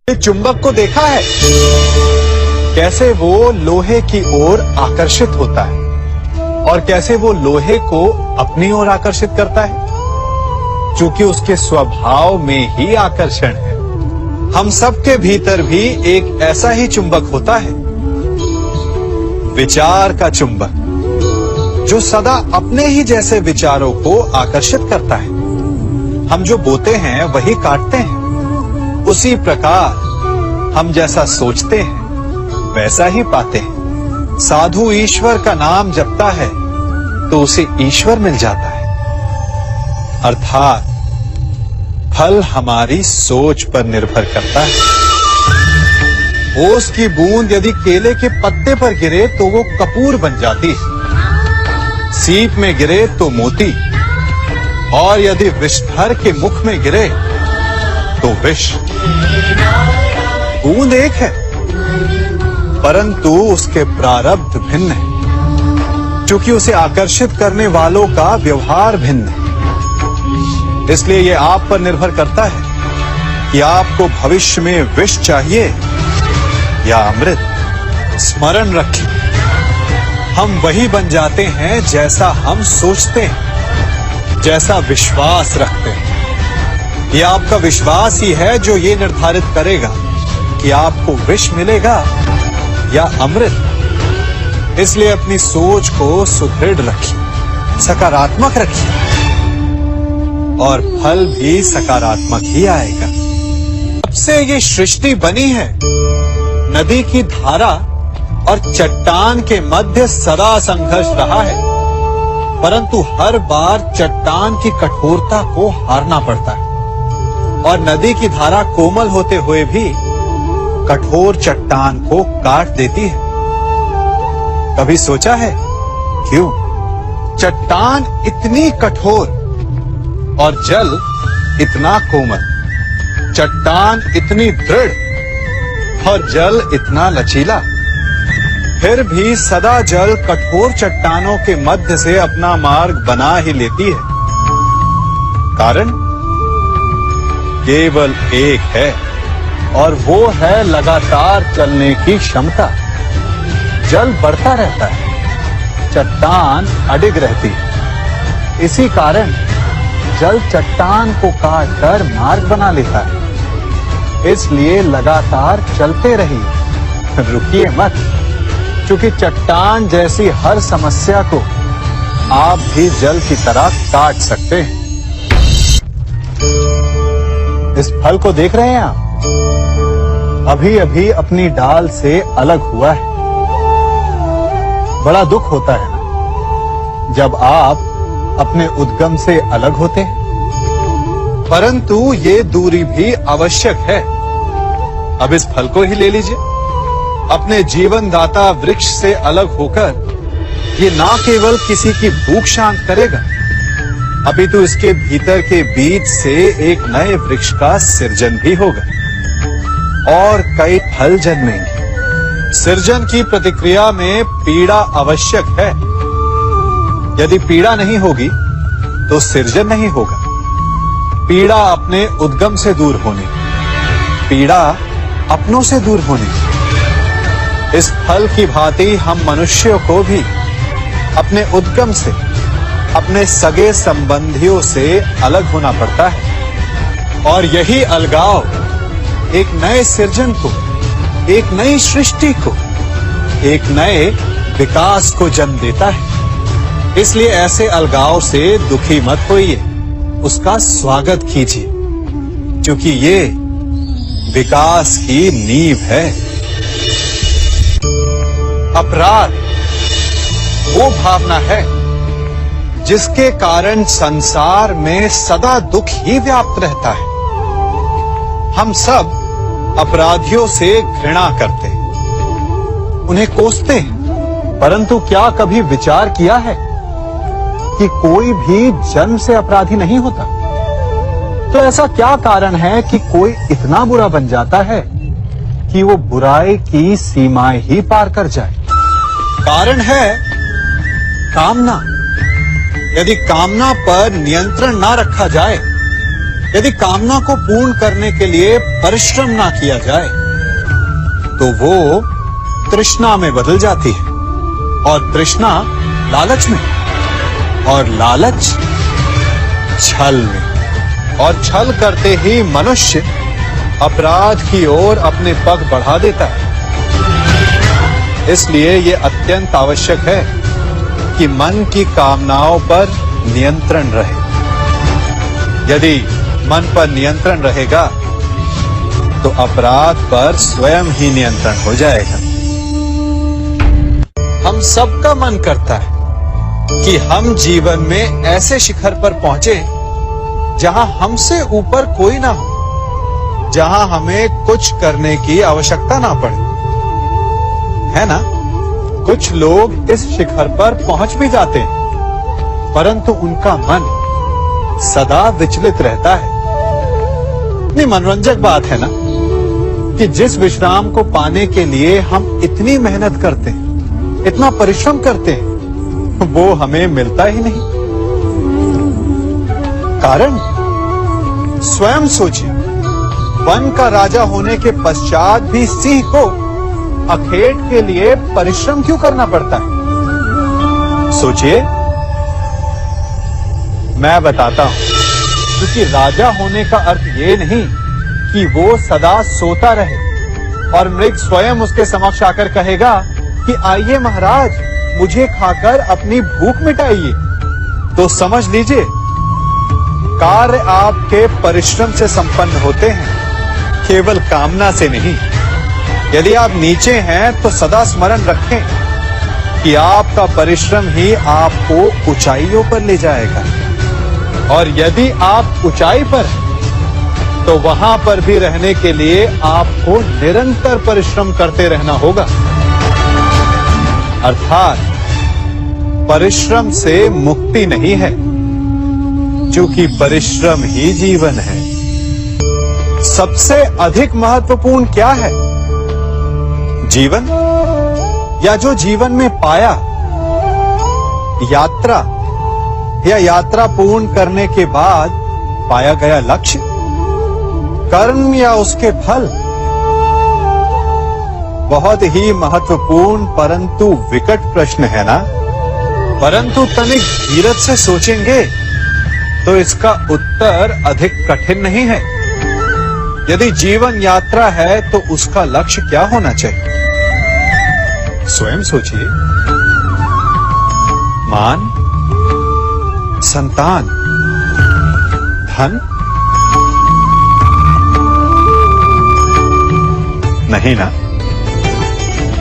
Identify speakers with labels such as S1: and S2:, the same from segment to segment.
S1: चुंबक को देखा है कैसे वो लोहे की ओर आकर्षित होता है और कैसे वो लोहे को अपनी ओर आकर्षित करता है, क्योंकि उसके स्वभाव में ही आकर्षण है। हम सबके भीतर भी एक ऐसा ही चुंबक होता है, विचार का चुंबक, जो सदा अपने ही जैसे विचारों को आकर्षित करता है। हम जो बोते हैं वही काटते हैं। उसी प्रकार हम जैसा सोचते हैं वैसा ही पाते हैं। साधु ईश्वर का नाम जपता है तो उसे ईश्वर मिल जाता है। अर्थात फल हमारी सोच पर निर्भर करता है। ओस की बूंद यदि केले के पत्ते पर गिरे तो वो कपूर बन जाती है, सीप में गिरे तो मोती, और यदि विषधर के मुख में गिरे तो विष। बूंद एक है परंतु उसके प्रारब्ध भिन्न है, क्योंकि उसे आकर्षित करने वालों का व्यवहार भिन्न है। इसलिए यह आप पर निर्भर करता है कि आपको भविष्य में विष चाहिए या अमृत। स्मरण रखें, हम वही बन जाते हैं जैसा हम सोचते हैं, जैसा विश्वास रखते हैं। यह आपका विश्वास ही है जो ये निर्धारित करेगा कि आपको विष मिलेगा या अमृत। इसलिए अपनी सोच को सुदृढ़ रखिए, सकारात्मक रखिए, और फल भी सकारात्मक ही आएगा। जब से ये सृष्टि बनी है, नदी की धारा और चट्टान के मध्य सदा संघर्ष रहा है, परंतु हर बार चट्टान की कठोरता को हारना पड़ता है, और नदी की धारा कोमल होते हुए भी कठोर चट्टान को काट देती है। कभी सोचा है क्यों? चट्टान इतनी कठोर और जल इतना कोमल, चट्टान इतनी दृढ़ और जल इतना लचीला, फिर भी सदा जल कठोर चट्टानों के मध्य से अपना मार्ग बना ही लेती है। कारण केवल एक है, और वो है लगातार चलने की क्षमता। जल बढ़ता रहता है, चट्टान अडिग रहती है। इसी कारण जल चट्टान को काटकर मार्ग बना लेता है। इसलिए लगातार चलते रहिए, रुकिए मत, क्योंकि चट्टान जैसी हर समस्या को आप भी जल की तरह काट सकते हैं। इस फल को देख रहे हैं आप? अभी अभी अपनी डाल से अलग हुआ है। बड़ा दुख होता है ना जब आप अपने उद्गम से अलग होते हैं, परंतु ये दूरी भी आवश्यक है। अब इस फल को ही ले लीजिए। अपने जीवनदाता वृक्ष से अलग होकर ये ना केवल किसी की भूख शांत करेगा, अपितु इसके भीतर के बीज से एक नए वृक्ष का सृजन भी होगा और कई फल जन्मेंगे। सृजन की प्रतिक्रिया में पीड़ा आवश्यक है। यदि पीड़ा नहीं होगी तो सृजन नहीं होगा। पीड़ा अपने उद्गम से दूर होने, पीड़ा अपनों से दूर होने। इस फल की भांति हम मनुष्यों को भी अपने उद्गम से, अपने सगे संबंधियों से अलग होना पड़ता है, और यही अलगाव एक नए सृजन को, एक नई सृष्टि को, एक नए विकास को जन्म देता है। इसलिए ऐसे अलगाव से दुखी मत होइए, उसका स्वागत कीजिए, क्योंकि ये विकास की नींव है। अपराध वो भावना है जिसके कारण संसार में सदा दुख ही व्याप्त रहता है। हम सब अपराधियों से घृणा करते हैं, उन्हें कोसते हैं, परंतु क्या कभी विचार किया है कि कोई भी जन्म से अपराधी नहीं होता? तो ऐसा क्या कारण है कि कोई इतना बुरा बन जाता है कि वो बुराई की सीमाएं ही पार कर जाए? कारण है कामना। यदि कामना पर नियंत्रण ना रखा जाए यदि कामना को पूर्ण करने के लिए परिश्रम ना किया जाए तो वो तृष्णा में बदल जाती है, और तृष्णा लालच में, और लालच छल में, और छल करते ही मनुष्य अपराध की ओर अपने पग बढ़ा देता है। इसलिए ये अत्यंत आवश्यक है कि मन की कामनाओं पर नियंत्रण रहे। यदि मन पर नियंत्रण रहेगा तो अपराध पर स्वयं ही नियंत्रण हो जाएगा। हम सबका मन करता है कि हम जीवन में ऐसे शिखर पर पहुंचे जहां हमसे ऊपर कोई ना हो, जहां हमें कुछ करने की आवश्यकता ना पड़े, है ना? कुछ लोग इस शिखर पर पहुंच भी जाते हैं, परंतु उनका मन सदा विचलित रहता है। इतनी मनोरंजक बात है ना कि जिस विश्राम को पाने के लिए हम इतनी मेहनत करते हैं, इतना परिश्रम करते हैं, वो हमें मिलता ही नहीं। कारण स्वयं सोचिए, वन का राजा होने के पश्चात भी सिंह को अखेट के लिए परिश्रम क्यों करना पड़ता है? सोचिए। मैं बताता हूं, क्योंकि राजा होने का अर्थ ये नहीं कि वो सदा सोता रहे और मृग स्वयं उसके समक्ष आकर कहेगा कि आइए महाराज, मुझे खाकर अपनी भूख मिटाइए। तो समझ लीजिए, कार्य आपके परिश्रम से संपन्न होते हैं, केवल कामना से नहीं। यदि आप नीचे हैं तो सदा स्मरण रखें कि आपका परिश्रम ही आपको ऊंचाइयों पर ले जाएगा, और यदि आप ऊंचाई पर हैं तो वहां पर भी रहने के लिए आपको निरंतर परिश्रम करते रहना होगा। अर्थात परिश्रम से मुक्ति नहीं है, क्योंकि परिश्रम ही जीवन है। सबसे अधिक महत्वपूर्ण क्या है? जीवन, या जो जीवन में पाया, यात्रा, या यात्रा पूर्ण करने के बाद पाया गया लक्ष्य, कर्म या उसके फल? बहुत ही महत्वपूर्ण परंतु विकट प्रश्न है ना? परंतु तनिक धीरज से सोचेंगे तो इसका उत्तर अधिक कठिन नहीं है। यदि जीवन यात्रा है तो उसका लक्ष्य क्या होना चाहिए? स्वयं सोचिए। मान, संतान, धन? नहीं ना।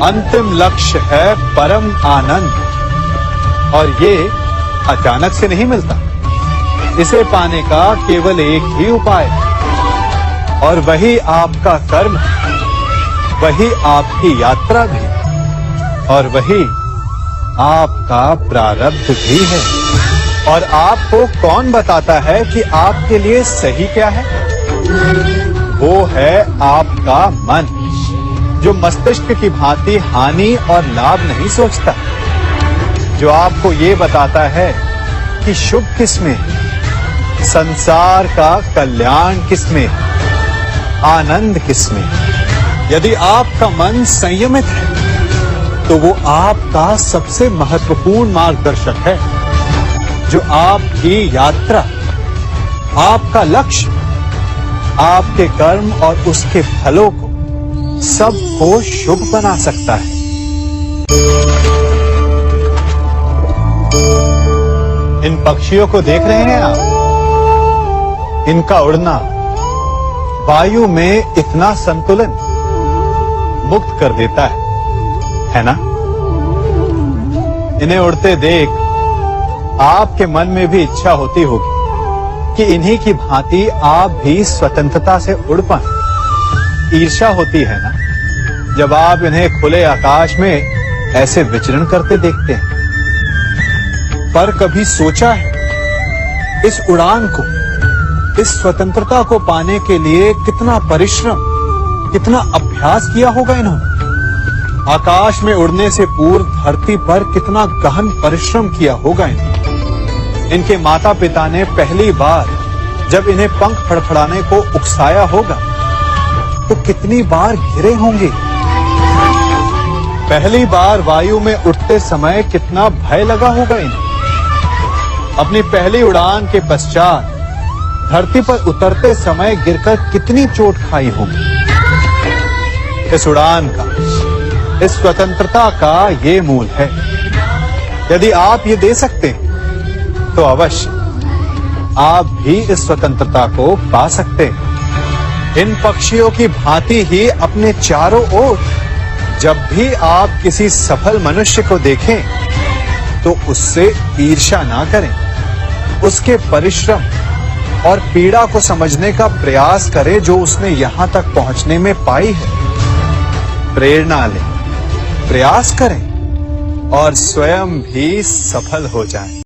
S1: अंतिम लक्ष्य है परम आनंद, और ये अचानक से नहीं मिलता। इसे पाने का केवल एक ही उपाय, और वही आपका कर्म, वही आपकी यात्रा भी, और वही आपका प्रारब्ध भी है। और आपको कौन बताता है कि आपके लिए सही क्या है? वो है आपका मन, जो मस्तिष्क की भांति हानि और लाभ नहीं सोचता, जो आपको ये बताता है कि शुभ किसमें, संसार का कल्याण किसमें, आनंद किसमें। यदि आपका मन संयमित है तो वो आपका सबसे महत्वपूर्ण मार्गदर्शक है, जो आपकी यात्रा, आपका लक्ष्य, आपके कर्म और उसके फलों को सबको शुभ बना सकता है। इन पक्षियों को देख रहे हैं आप? इनका उड़ना वायु में इतना संतुलन मुक्त कर देता है ना? इन्हें उड़ते देख आपके मन में भी इच्छा होती होगी कि इन्हीं की भांति आप भी स्वतंत्रता से उड़ पाएं। ईर्ष्या होती है ना, जब आप इन्हें खुले आकाश में ऐसे विचरण करते देखते हैं। पर कभी सोचा है, इस उड़ान को, इस स्वतंत्रता को पाने के लिए कितना परिश्रम, कितना अभ्यास किया होगा इन्होंने? आकाश में उड़ने से पूर्व धरती पर कितना गहन परिश्रम किया होगा इन्होंने। इनके माता पिता ने पहली बार जब इन्हें पंख फड़फड़ाने को उकसाया होगा तो कितनी बार घिरे होंगे। पहली बार वायु में उड़ते समय कितना भय लगा होगा इन्हें। अपनी पहली उड़ान के पश्चात धरती पर उतरते समय गिरकर कितनी चोट खाई होगी। इस उड़ान का, इस स्वतंत्रता का ये मूल है। यदि आप ये दे सकते हैं तो अवश्य आप भी इस स्वतंत्रता को पा सकते हैं। इन पक्षियों की भांति ही अपने चारों ओर जब भी आप किसी सफल मनुष्य को देखें तो उससे ईर्ष्या ना करें। उसके परिश्रम और पीड़ा को समझने का प्रयास करें जो उसने यहां तक पहुंचने में पाई है। प्रेरणा लें, प्रयास करें और स्वयं भी सफल हो जाएं।